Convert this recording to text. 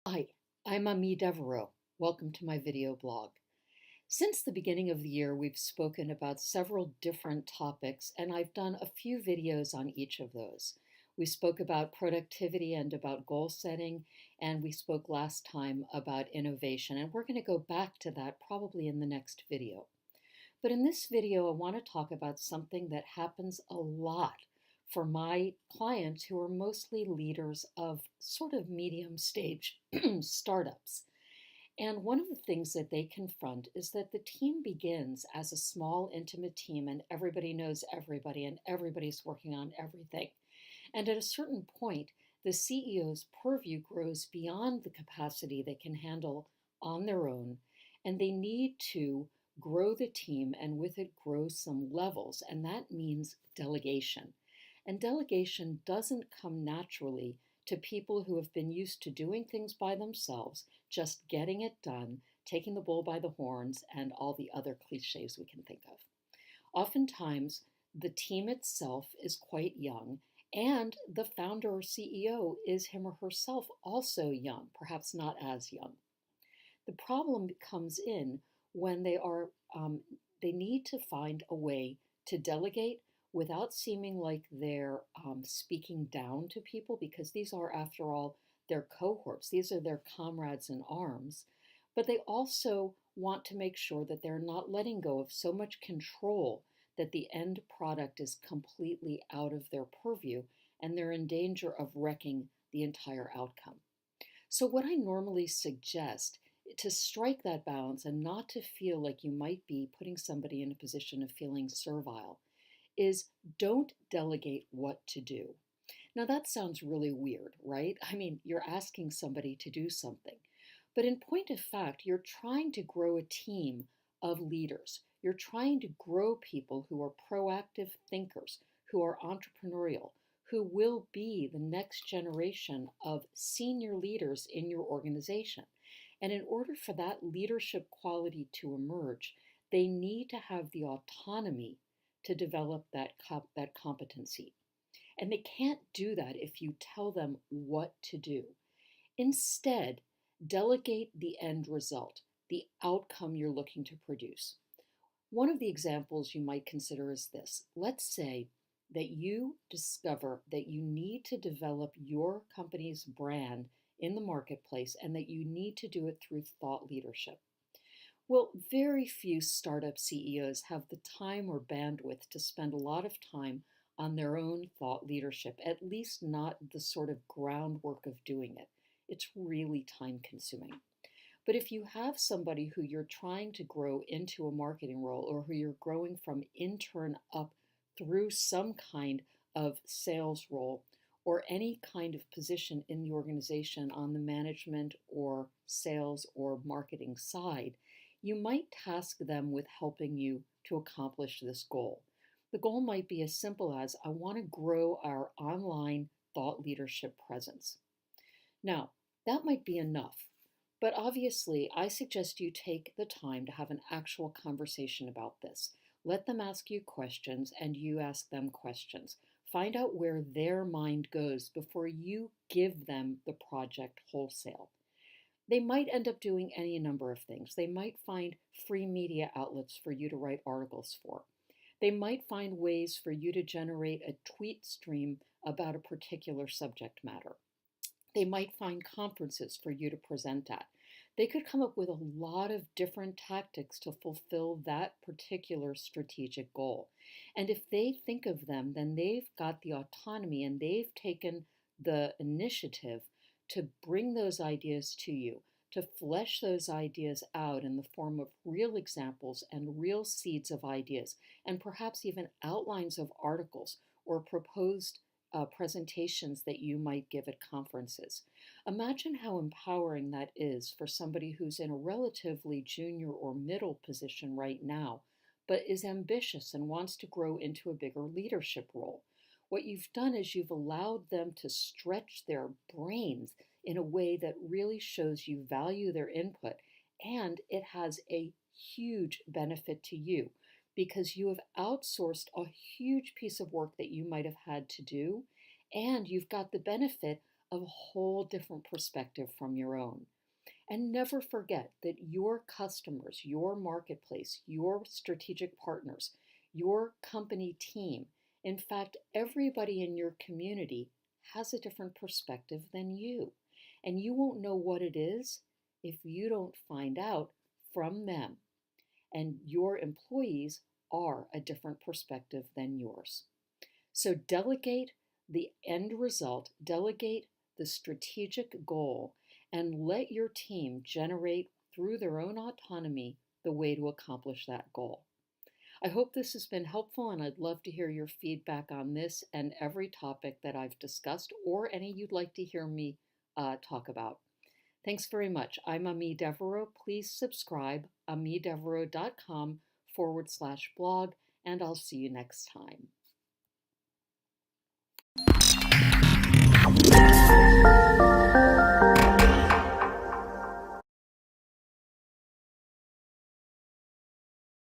Hi, I'm Ami Devereaux. Welcome to my video blog. Since the beginning of the year, we've spoken about several different topics, and I've done a few videos on each of those. We spoke about productivity and about goal setting, and we spoke last time about innovation, and we're going to go back to that probably in the next video. But in this video, I want to talk about something that happens a lot for my clients who are mostly leaders of sort of medium stage startups. And one of the things that they confront is that the team begins as a small, intimate team, and everybody knows everybody, and everybody's working on everything. And at a certain point, the CEO's purview grows beyond the capacity they can handle on their own, and they need to grow the team and with it grow some levels, and that means delegation. And delegation doesn't come naturally to people who have been used to doing things by themselves, just getting it done, taking the bull by the horns, and all the other cliches we can think of. Oftentimes, the team itself is quite young, and the founder or CEO is him or herself also young, perhaps not as young. The problem comes in when they need to find a way to delegate without seeming like they're speaking down to people, because these are, after all, their cohorts. These are their comrades in arms. But they also want to make sure that they're not letting go of so much control that the end product is completely out of their purview and they're in danger of wrecking the entire outcome. So, what I normally suggest to strike that balance and not to feel like you might be putting somebody in a position of feeling servile is don't delegate what to do. Now, that sounds really weird, right? I mean, you're asking somebody to do something. But in point of fact, you're trying to grow a team of leaders. You're trying to grow people who are proactive thinkers, who are entrepreneurial, who will be the next generation of senior leaders in your organization. And in order for that leadership quality to emerge, they need to have the autonomy to develop that competency. And they can't do that if you tell them what to do. Instead, delegate the end result, the outcome you're looking to produce. One of the examples you might consider is this. Let's say that you discover that you need to develop your company's brand in the marketplace and that you need to do it through thought leadership. Well, very few startup CEOs have the time or bandwidth to spend a lot of time on their own thought leadership, at least not the sort of groundwork of doing it. It's really time consuming. But if you have somebody who you're trying to grow into a marketing role, or who you're growing from intern up through some kind of sales role, or any kind of position in the organization on the management or sales or marketing side, you might task them with helping you to accomplish this goal. The goal might be as simple as, I want to grow our online thought leadership presence. Now, that might be enough, but obviously I suggest you take the time to have an actual conversation about this. Let them ask you questions and you ask them questions. Find out where their mind goes before you give them the project wholesale. They might end up doing any number of things. They might find free media outlets for you to write articles for. They might find ways for you to generate a tweet stream about a particular subject matter. They might find conferences for you to present at. They could come up with a lot of different tactics to fulfill that particular strategic goal. And if they think of them, then they've got the autonomy and they've taken the initiative to bring those ideas to you, to flesh those ideas out in the form of real examples and real seeds of ideas, and perhaps even outlines of articles or proposed presentations that you might give at conferences. Imagine how empowering that is for somebody who's in a relatively junior or middle position right now, but is ambitious and wants to grow into a bigger leadership role. What you've done is you've allowed them to stretch their brains in a way that really shows you value their input, and it has a huge benefit to you because you have outsourced a huge piece of work that you might have had to do, and you've got the benefit a whole different perspective from your own. And never forget that your customers, your marketplace, your strategic partners, your company team, in fact, everybody in your community has a different perspective than you. And you won't know what it is if you don't find out from them. And your employees are a different perspective than yours. So delegate the end result, delegate the strategic goal, and let your team generate through their own autonomy the way to accomplish that goal. I hope this has been helpful, and I'd love to hear your feedback on this and every topic that I've discussed or any you'd like to hear me talk about. Thanks very much. I'm Ami Devereaux. Please subscribe, amidevereaux.com/blog, and I'll see you next time.